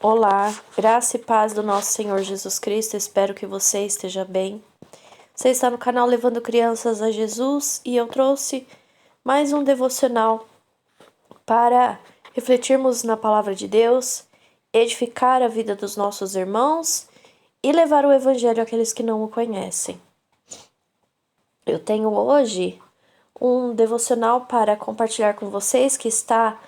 Olá, graça e paz do nosso Senhor Jesus Cristo, espero que você esteja bem. Você está no canal Levando Crianças a Jesus e eu trouxe mais um devocional para refletirmos na palavra de Deus, edificar a vida dos nossos irmãos e levar o Evangelho àqueles que não o conhecem. Eu tenho hoje um devocional para compartilhar com vocês que está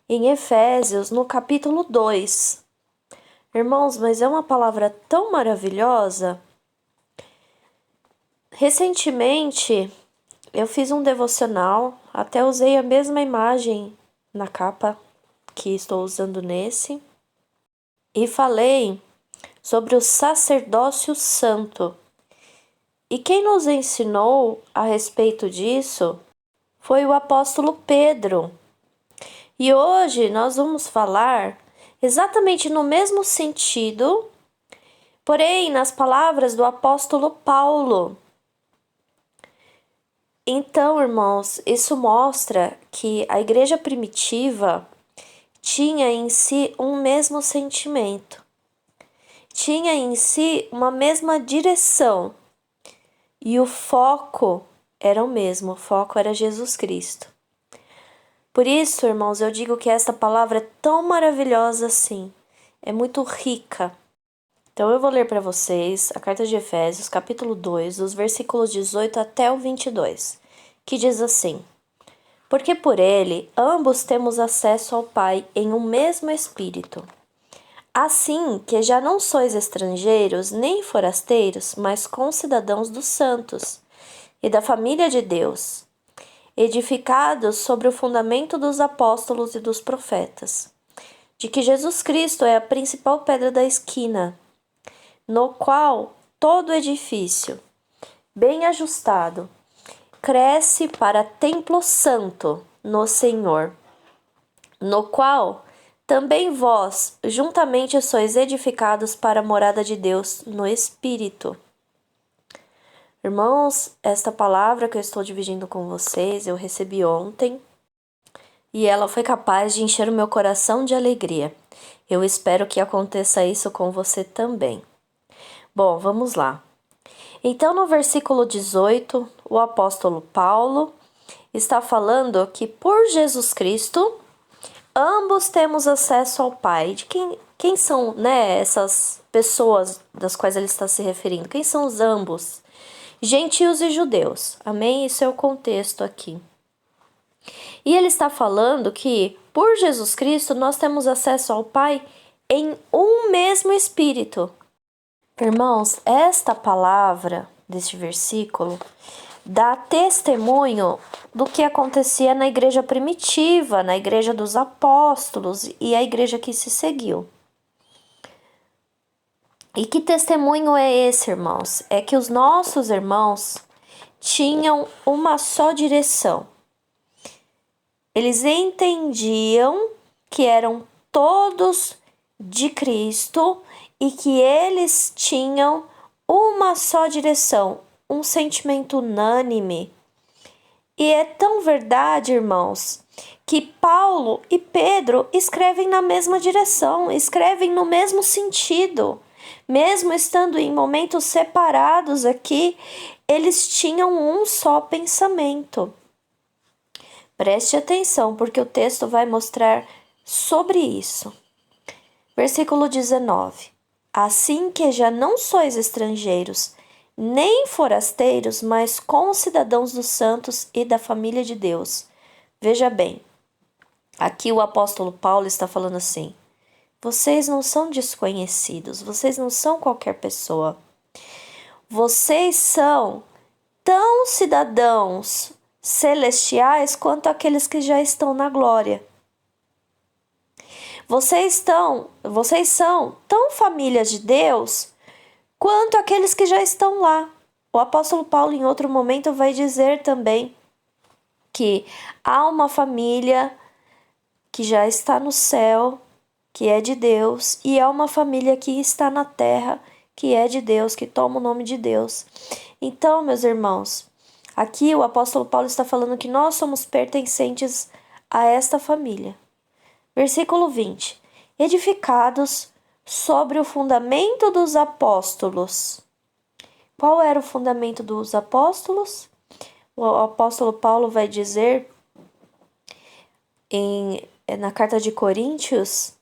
em Efésios, no capítulo 2. Irmãos, mas é uma palavra tão maravilhosa. Recentemente, eu fiz um devocional, até usei a mesma imagem na capa que estou usando nesse, e falei sobre o sacerdócio santo. E quem nos ensinou a respeito disso foi o apóstolo Pedro. E hoje nós vamos falar exatamente no mesmo sentido, porém nas palavras do apóstolo Paulo. Então, irmãos, isso mostra que a igreja primitiva tinha em si um mesmo sentimento, tinha em si uma mesma direção, e o foco era o mesmo, o foco era Jesus Cristo. Por isso, irmãos, eu digo que esta palavra é tão maravilhosa assim, é muito rica. Então eu vou ler para vocês a carta de Efésios, capítulo 2, dos versículos 18 até o 22, que diz assim: Porque por ele ambos temos acesso ao Pai em um mesmo Espírito. Assim que já não sois estrangeiros nem forasteiros, mas concidadãos dos santos e da família de Deus, edificados sobre o fundamento dos apóstolos e dos profetas, de que Jesus Cristo é a principal pedra da esquina, no qual todo edifício, bem ajustado, cresce para templo santo no Senhor, no qual também vós juntamente sois edificados para a morada de Deus no Espírito. Irmãos, esta palavra que eu estou dividindo com vocês, eu recebi ontem e ela foi capaz de encher o meu coração de alegria. Eu espero que aconteça isso com você também. Bom, vamos lá. Então, no versículo 18, o apóstolo Paulo está falando que por Jesus Cristo, ambos temos acesso ao Pai. De quem são, essas pessoas das quais ele está se referindo? Quem são os ambos? Gentios e judeus. Amém? Isso é o contexto aqui. E ele está falando que por Jesus Cristo nós temos acesso ao Pai em um mesmo Espírito. Irmãos, esta palavra deste versículo dá testemunho do que acontecia na igreja primitiva, na igreja dos apóstolos e a igreja que se seguiu. E que testemunho é esse, irmãos? É que os nossos irmãos tinham uma só direção. Eles entendiam que eram todos de Cristo e que eles tinham uma só direção, um sentimento unânime. E é tão verdade, irmãos, que Paulo e Pedro escrevem na mesma direção, escrevem no mesmo sentido. Mesmo estando em momentos separados aqui, eles tinham um só pensamento. Preste atenção, porque o texto vai mostrar sobre isso. Versículo 19. Assim que já não sois estrangeiros, nem forasteiros, mas concidadãos dos santos e da família de Deus. Veja bem, aqui o apóstolo Paulo está falando assim: vocês não são desconhecidos, vocês não são qualquer pessoa. Vocês são tão cidadãos celestiais quanto aqueles que já estão na glória. Vocês são tão famílias de Deus quanto aqueles que já estão lá. O apóstolo Paulo, em outro momento, vai dizer também que há uma família que já está no céu, que é de Deus, e há uma família que está na terra, que é de Deus, que toma o nome de Deus. Então, meus irmãos, aqui o apóstolo Paulo está falando que nós somos pertencentes a esta família. Versículo 20. Edificados sobre o fundamento dos apóstolos. Qual era o fundamento dos apóstolos? O apóstolo Paulo vai dizer na carta de Coríntios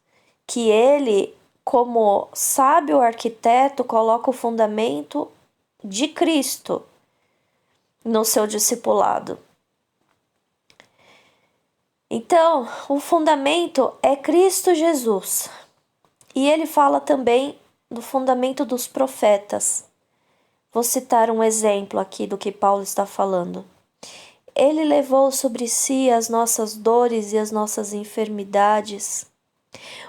que ele, como sábio arquiteto, coloca o fundamento de Cristo no seu discipulado. Então, o fundamento é Cristo Jesus. E ele fala também do fundamento dos profetas. Vou citar um exemplo aqui do que Paulo está falando. Ele levou sobre si as nossas dores e as nossas enfermidades.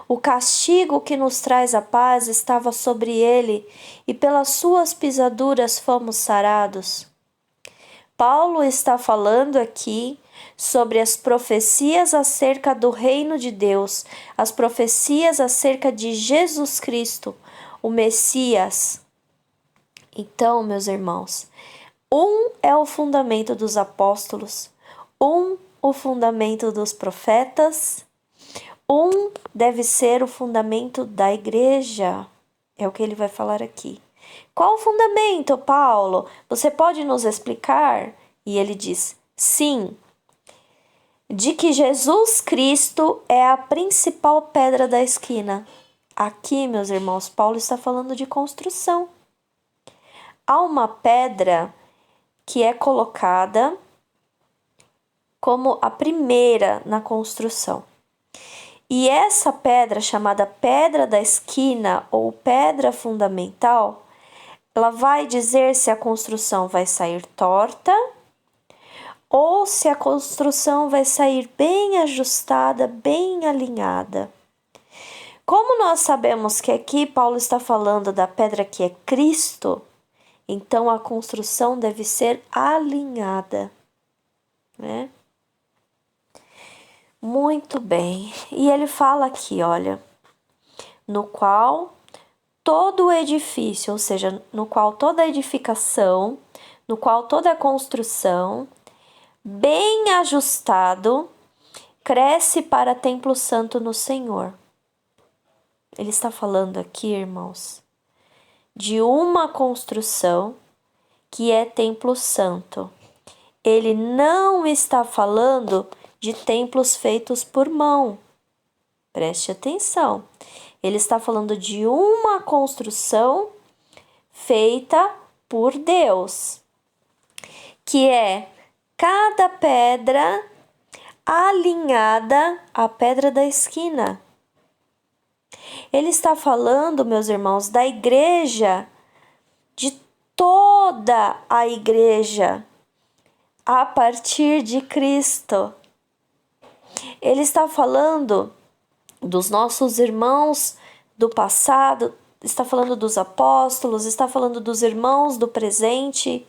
O castigo que nos traz a paz estava sobre ele, e pelas suas pisaduras fomos sarados. Paulo está falando aqui sobre as profecias acerca do reino de Deus, as profecias acerca de Jesus Cristo, o Messias. Então, meus irmãos, é o fundamento dos apóstolos, o fundamento dos profetas, deve ser o fundamento da igreja. É o que ele vai falar aqui. Qual o fundamento, Paulo? Você pode nos explicar? E ele diz, sim, de que Jesus Cristo é a principal pedra da esquina. Aqui, meus irmãos, Paulo está falando de construção. Há uma pedra que é colocada como a primeira na construção. E essa pedra, chamada pedra da esquina ou pedra fundamental, ela vai dizer se a construção vai sair torta ou se a construção vai sair bem ajustada, bem alinhada. Como nós sabemos que aqui Paulo está falando da pedra que é Cristo, então a construção deve ser alinhada, né? Muito bem. E ele fala aqui, olha, no qual todo o edifício, ou seja, no qual toda a edificação, no qual toda a construção, bem ajustado, cresce para templo santo no Senhor. Ele está falando aqui, irmãos, de uma construção que é templo santo. Ele não está falando de templos feitos por mão. Preste atenção. Ele está falando de uma construção feita por Deus, que é cada pedra alinhada à pedra da esquina. Ele está falando, meus irmãos, da igreja, de toda a igreja, a partir de Cristo. Ele está falando dos nossos irmãos do passado, está falando dos apóstolos, está falando dos irmãos do presente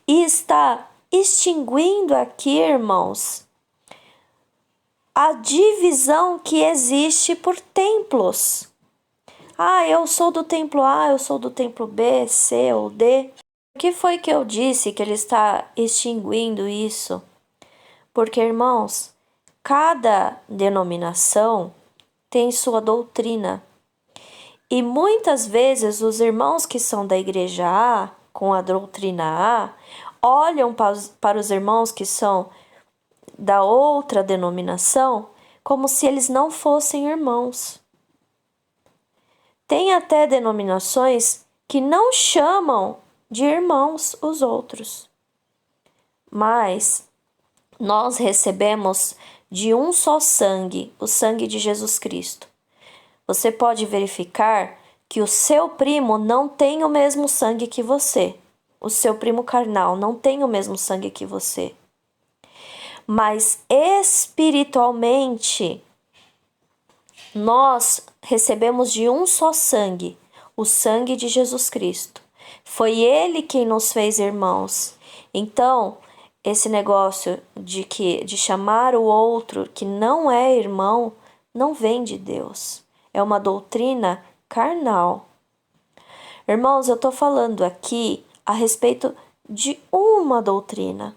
e está extinguindo aqui, irmãos, a divisão que existe por templos. Eu sou do templo A, eu sou do templo B, C ou D. O que foi que eu disse que ele está extinguindo isso? Porque, irmãos, cada denominação tem sua doutrina. E muitas vezes os irmãos que são da igreja A, com a doutrina A, olham para os irmãos que são da outra denominação como se eles não fossem irmãos. Tem até denominações que não chamam de irmãos os outros. Mas nós recebemos de um só sangue, o sangue de Jesus Cristo. Você pode verificar que o seu primo não tem o mesmo sangue que você. O seu primo carnal não tem o mesmo sangue que você. Mas espiritualmente, nós recebemos de um só sangue, o sangue de Jesus Cristo. Foi Ele quem nos fez irmãos. Então, esse negócio de chamar o outro que não é irmão, não vem de Deus. É uma doutrina carnal. Irmãos, eu estou falando aqui a respeito de uma doutrina,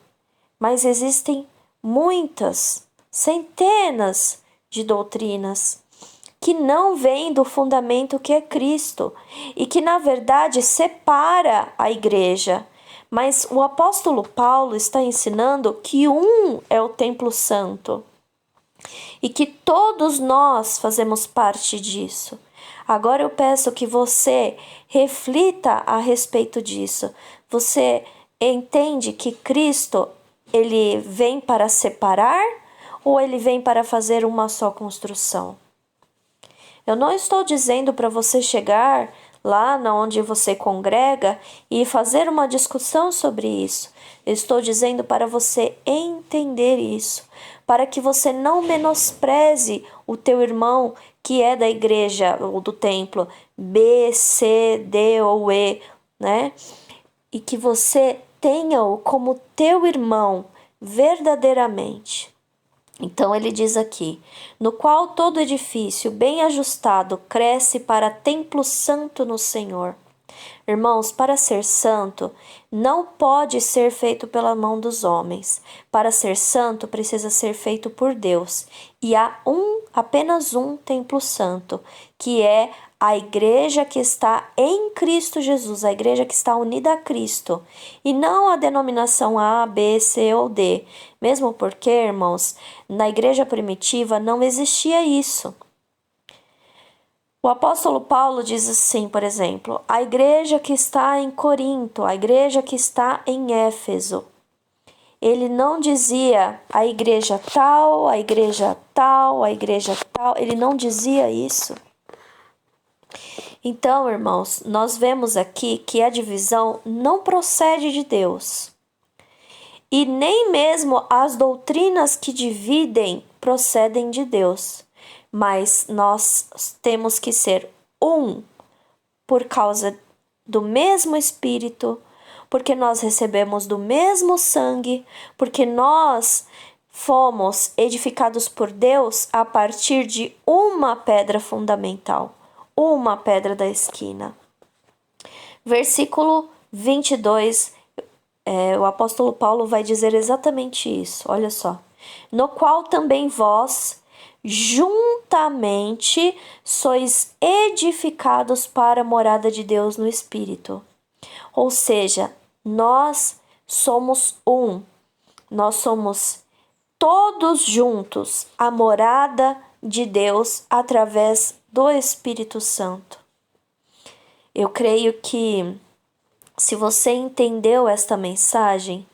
mas existem muitas, centenas de doutrinas que não vem do fundamento que é Cristo e que, na verdade, separa a igreja. Mas o apóstolo Paulo está ensinando que um é o templo santo e que todos nós fazemos parte disso. Agora eu peço que você reflita a respeito disso. Você entende que Cristo, ele vem para separar ou ele vem para fazer uma só construção? Eu não estou dizendo para você chegar lá na onde você congrega e fazer uma discussão sobre isso. Eu estou dizendo para você entender isso, para que você não menospreze o teu irmão que é da igreja ou do templo B, C, D ou E, né? E que você tenha-o como teu irmão verdadeiramente. Então ele diz aqui, no qual todo edifício bem ajustado cresce para templo santo no Senhor. Irmãos, para ser santo, não pode ser feito pela mão dos homens. Para ser santo, precisa ser feito por Deus. E há apenas um templo santo, que é a igreja que está em Cristo Jesus, a igreja que está unida a Cristo, e não a denominação A, B, C ou D. Mesmo porque, irmãos, na igreja primitiva não existia isso. O apóstolo Paulo diz assim, por exemplo, a igreja que está em Corinto, a igreja que está em Éfeso. Ele não dizia a igreja tal, a igreja tal, a igreja tal. Ele não dizia isso. Então, irmãos, nós vemos aqui que a divisão não procede de Deus. E nem mesmo as doutrinas que dividem procedem de Deus. Mas nós temos que ser um por causa do mesmo Espírito, porque nós recebemos do mesmo sangue, porque nós fomos edificados por Deus a partir de uma pedra fundamental, uma pedra da esquina. Versículo 22, o apóstolo Paulo vai dizer exatamente isso, olha só. No qual também vós, juntamente sois edificados para a morada de Deus no Espírito. Ou seja, nós somos um, nós somos todos juntos a morada de Deus através do Espírito Santo. Eu creio que se você entendeu esta mensagem,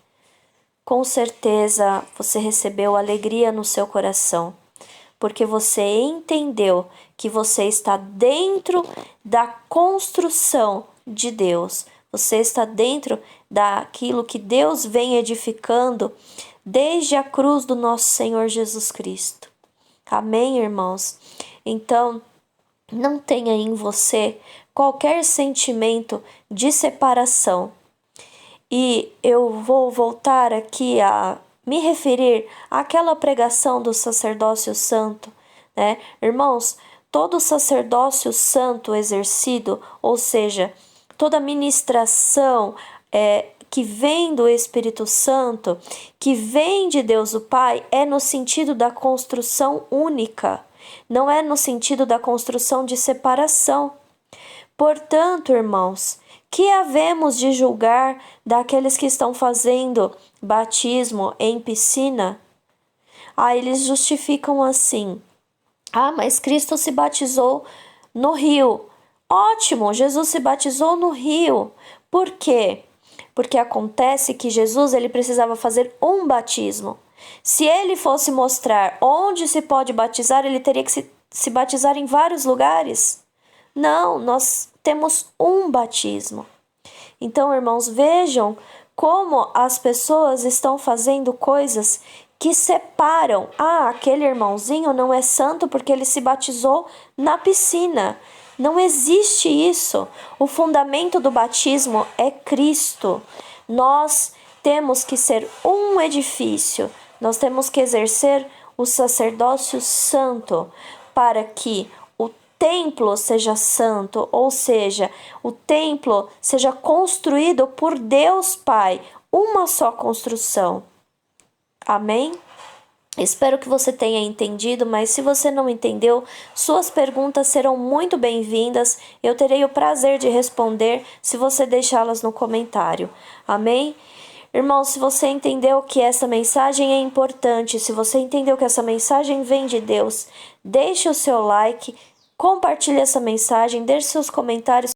com certeza você recebeu alegria no seu coração, porque você entendeu que você está dentro da construção de Deus. Você está dentro daquilo que Deus vem edificando desde a cruz do nosso Senhor Jesus Cristo. Amém, irmãos? Então, não tenha em você qualquer sentimento de separação. E eu vou voltar aqui a me referir àquela pregação do sacerdócio santo, né? Irmãos, todo sacerdócio santo exercido, ou seja, toda ministração que vem do Espírito Santo, que vem de Deus o Pai, é no sentido da construção única, não é no sentido da construção de separação. Portanto, irmãos, que havemos de julgar daqueles que estão fazendo batismo em piscina? Eles justificam assim. Mas Cristo se batizou no rio. Ótimo, Jesus se batizou no rio. Por quê? Porque acontece que Jesus ele precisava fazer um batismo. Se ele fosse mostrar onde se pode batizar, ele teria que se batizar em vários lugares. Não, nós temos um batismo. Então, irmãos, vejam como as pessoas estão fazendo coisas que separam. Aquele irmãozinho não é santo porque ele se batizou na piscina. Não existe isso. O fundamento do batismo é Cristo. Nós temos que ser um edifício. Nós temos que exercer o sacerdócio santo para que o templo seja santo, ou seja, o templo seja construído por Deus Pai, uma só construção. Amém? Espero que você tenha entendido, mas se você não entendeu, suas perguntas serão muito bem-vindas. Eu terei o prazer de responder se você deixá-las no comentário. Amém? Irmão, se você entendeu que essa mensagem é importante, se você entendeu que essa mensagem vem de Deus, deixe o seu like, compartilhe essa mensagem, deixe seus comentários,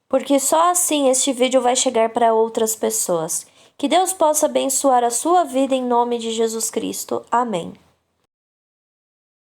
porque só assim este vídeo vai chegar para outras pessoas. Que Deus possa abençoar a sua vida em nome de Jesus Cristo. Amém.